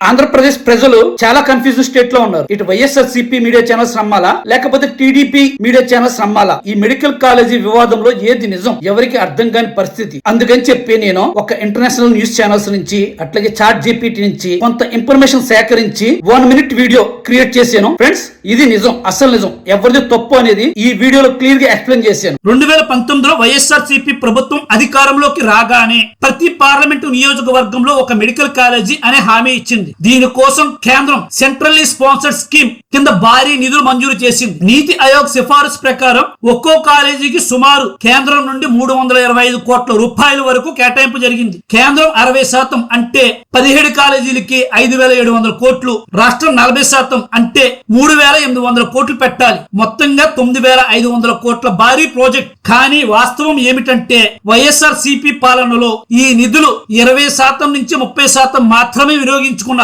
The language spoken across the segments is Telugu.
ఆంధ్రప్రదేశ్ ప్రజలు చాలా కన్ఫ్యూజన్ స్టేట్ లో ఉన్నారు. ఇటు వైఎస్ఆర్సీపీ మీడియా ఛానల్స్ నమ్మాలా లేకపోతే టీడీపీ మీడియా ఛానల్స్ నమ్మాలా? ఈ మెడికల్ కాలేజీ వివాదంలో ఏది నిజం ఎవరికి అర్థం కాని పరిస్థితి. అందుకని చెప్పి నేను ఒక ఇంటర్నేషనల్ న్యూస్ ఛానల్స్ నుంచి అట్లాగే చాట్ జీపీటీ నుంచి కొంత ఇన్ఫర్మేషన్ సేకరించి 1 minute వీడియో క్రియేట్ చేశాను. ఫ్రెండ్స్, ఇది నిజం, అసలు నిజం, ఎవరిది తప్పు అనేది ఈ వీడియోలో క్లియర్ గా ఎక్స్ప్లెయిన్ చేశాను. 2019లో వైఎస్ఆర్సీపీ ప్రభుత్వం అధికారంలోకి రాగానే ప్రతి పార్లమెంటు నియోజకవర్గంలో ఒక మెడికల్ కాలేజీ అనే హామీ ఇచ్చింది. దీనికోసం కేంద్రం సెంట్రల్లీ స్పాన్సర్డ్ స్కీమ్ కింద భారీ నిధులు మంజూరు చేసింది. నీతి ఆయోగ్ సిఫారసు ప్రకారం ఒక్కో కాలేజీకి సుమారు కేంద్రం నుండి 325 కోట్ల రూపాయల వరకు కేటాయింపు జరిగింది. కేంద్రం 60% అంటే 17 కాలేజీలకి 5,700 కోట్లు, రాష్ట్రం 40% అంటే 3,800 కోట్లు పెట్టాలి. మొత్తంగా 9,500 కోట్ల భారీ ప్రాజెక్ట్. కానీ వాస్తవం ఏమిటంటే వైఎస్ఆర్ సిపి పాలనలో ఈ నిధులు 20% నుంచి 30% మాత్రమే వినియోగించుకున్నారు.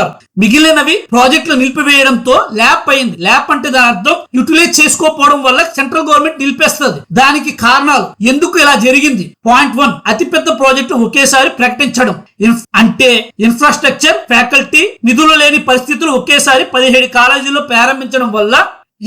మిగిలినవి ప్రాజెక్టులు నిలిపివేయడంతో ల్యాప్ అయింది. ల్యాప్ అంటే దాని అర్థం యూటిలైజ్ చేసుకోకపోవడం వల్ల సెంట్రల్ గవర్నమెంట్ నిలిపేస్తుంది. దానికి కారణాలు ఎందుకు ఇలా జరిగింది? పాయింట్ 1, అతిపెద్ద ప్రాజెక్టు ఒకేసారి ప్రకటించడం. అంటే ఇన్ఫ్రాస్ట్రక్చర్, ఫ్యాకల్టీ, నిధులు లేని పరిస్థితులు ఒకేసారి 17 కాలేజీల్లో ప్రారంభించడం వల్ల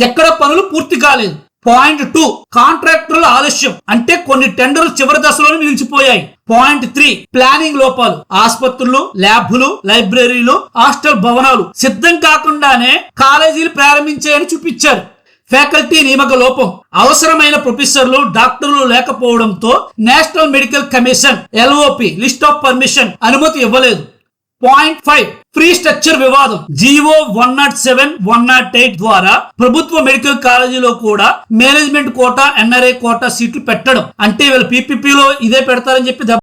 ఎక్కడ పనులు పూర్తి కాలేదు. పాయింట్ 2, కాంట్రాక్టర్ల ఆలస్యం. అంటే కొన్ని టెండర్లు చివరి దశలోనే నిలిచిపోయాయి. పాయింట్ 3, ప్లానింగ్ లోపాలు. ఆసుపత్రులు, ల్యాబ్లు, లైబ్రరీలు, హాస్టల్ భవనాలు సిద్ధం కాకుండానే కాలేజీలు ప్రారంభించాయని చూపించారు. ఫ్యాకల్టీ నియామక లోపం. అవసరమైన ప్రొఫెసర్లు, డాక్టర్లు లేకపోవడంతో national medical commission LOP list of permission అనుమతి ఇవ్వలేదు. పాయింట్ 5, ఫ్రీ స్ట్రక్చర్ వివాదం. జీవో 107, 108 ద్వారా ప్రభుత్వ మెడికల్ కాలేజీలో కూడా మేనేజ్మెంట్ కోటా, NRA కోటా సీట్లు పెట్టడం. అంటే వీళ్ళు PPP లో ఇదే పెడతారని చెప్పి